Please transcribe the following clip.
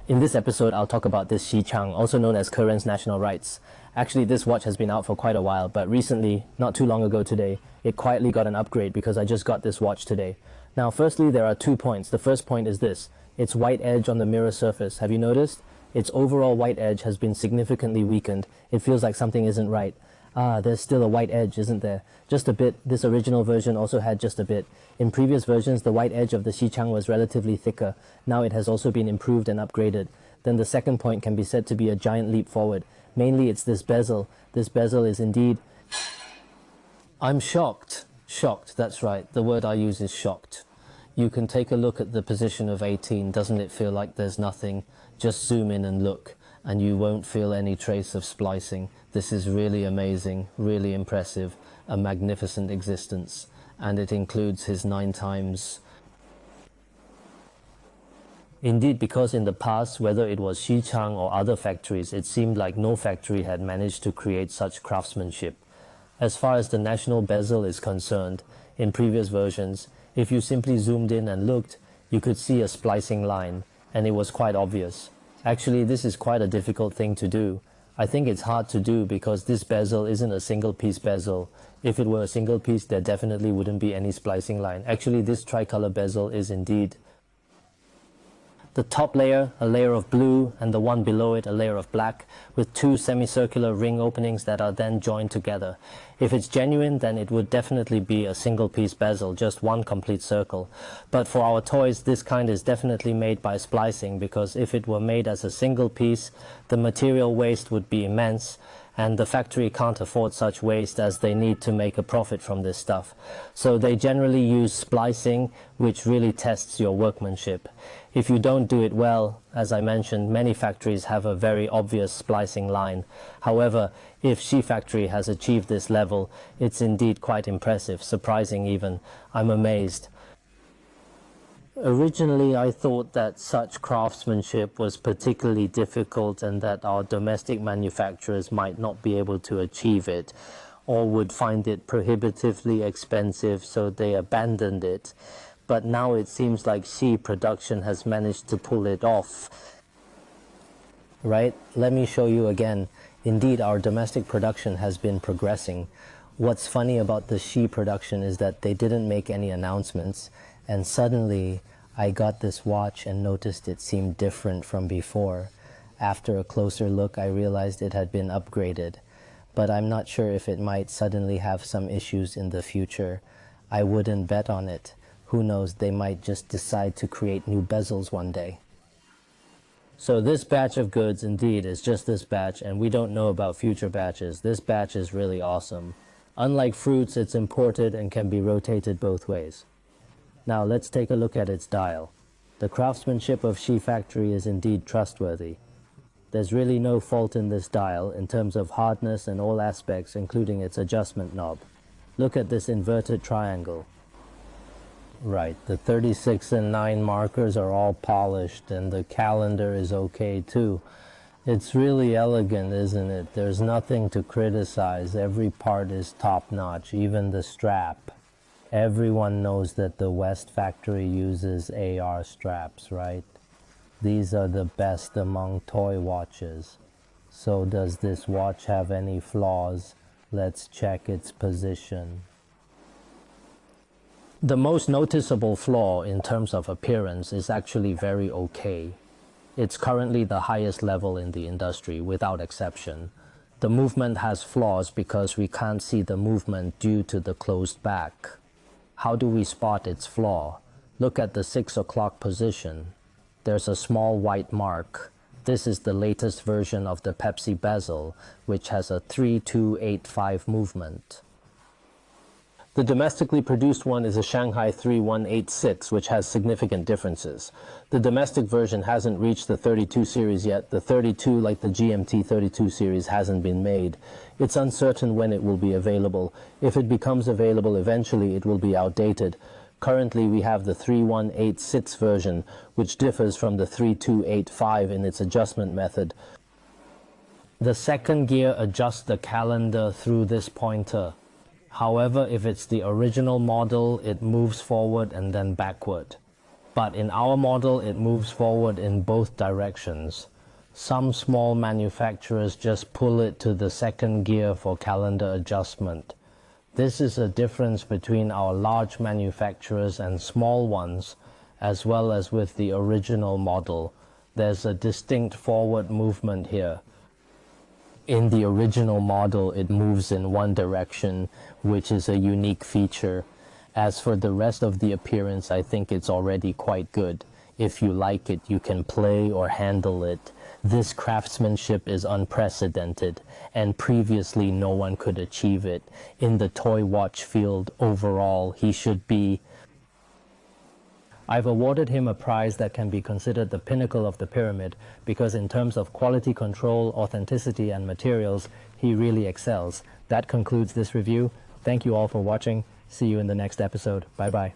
In this episode, I'll talk about this Xichang, also known as Kerens National Rights. Actually, this watch has been out for quite a while, but recently, not too long ago today, it quietly got an upgrade because I just got this watch today. Now, firstly, there are 2 points. The first point is this. Its white edge on the mirror surface. Have you noticed? Its overall white edge has been significantly weakened. It feels like something isn't right. There's still a white edge, isn't there? Just a bit. This original version also had just a bit. In previous versions, the white edge of the Xichang was relatively thicker. Now it has also been improved and upgraded. Then the second point can be said to be a giant leap forward. Mainly it's this bezel. This bezel is indeed... I'm shocked. Shocked, that's right. The word I use is shocked. You can take a look at the position of 18. Doesn't it feel like there's nothing? Just zoom in and look, and you won't feel any trace of splicing. This is really amazing, really impressive, a magnificent existence. And it includes his 9 times. Indeed, because in the past, whether it was Xichang or other factories, it seemed like no factory had managed to create such craftsmanship. As far as the national bezel is concerned, in previous versions, if you simply zoomed in and looked, you could see a splicing line, and it was quite obvious. Actually, this is quite a difficult thing to do. I think it's hard to do because this bezel isn't a single piece bezel. If it were a single piece, there definitely wouldn't be any splicing line. Actually, this tricolor bezel is indeed the top layer, a layer of blue, and the one below it, a layer of black, with 2 semicircular ring openings that are then joined together. If it's genuine, then it would definitely be a single piece bezel, just one complete circle. But for our toys, this kind is definitely made by splicing, because if it were made as a single piece, the material waste would be immense, and the factory can't afford such waste as they need to make a profit from this stuff. So they generally use splicing, which really tests your workmanship. If you don't do it well, as I mentioned, many factories have a very obvious splicing line. However, if Xi Factory has achieved this level, it's indeed quite impressive, surprising even. I'm amazed. Originally, I thought that such craftsmanship was particularly difficult and that our domestic manufacturers might not be able to achieve it, or would find it prohibitively expensive, so they abandoned it. But now it seems like Xi production has managed to pull it off. Right? Let me show you again. Indeed, our domestic production has been progressing. What's funny about the Xi production is that they didn't make any announcements, and suddenly I got this watch and noticed it seemed different from before. After a closer look, I realized it had been upgraded, but I'm not sure if it might suddenly have some issues in the future. I wouldn't bet on it. Who knows, they might just decide to create new bezels one day. So this batch of goods indeed is just this batch, and we don't know about future batches. This batch is really awesome. Unlike fruits, it's imported and can be rotated both ways. Now let's take a look at its dial. The craftsmanship of Xi Factory is indeed trustworthy. There's really no fault in this dial in terms of hardness and all aspects, including its adjustment knob. Look at this inverted triangle. Right, the 36 and 9 markers are all polished, and the calendar is okay too. It's really elegant, isn't it? There's nothing to criticize. Every part is top-notch, even the strap. Everyone knows that the West Factory uses AR straps, right? These are the best among toy watches. So does this watch have any flaws? Let's check its position. The most noticeable flaw in terms of appearance is actually very okay. It's currently the highest level in the industry, without exception. The movement has flaws because we can't see the movement due to the closed back. How do we spot its flaw? Look at the 6 o'clock position. There's a small white mark. This is the latest version of the Pepsi bezel, which has a 3285 movement. The domestically produced one is a Shanghai 3186, which has significant differences. The domestic version hasn't reached the 32 series yet. The 32, like the GMT 32 series, hasn't been made. It's uncertain when it will be available. If it becomes available eventually, it will be outdated. Currently, we have the 3186 version, which differs from the 3285 in its adjustment method. The second gear adjusts the calendar through this pointer. However, if it's the original model, it moves forward and then backward. But in our model, it moves forward in both directions. Some small manufacturers just pull it to the second gear for calendar adjustment. This is a difference between our large manufacturers and small ones, as well as with the original model. There's a distinct forward movement here. In the original model, it moves in one direction, which is a unique feature. As for the rest of the appearance, I think it's already quite good. If you like it, you can play or handle it. This craftsmanship is unprecedented, and previously no one could achieve it. In the toy watch field overall, he should be... I've awarded him a prize that can be considered the pinnacle of the pyramid, because in terms of quality control, authenticity, and materials, he really excels. That concludes this review. Thank you all for watching. See you in the next episode. Bye-bye.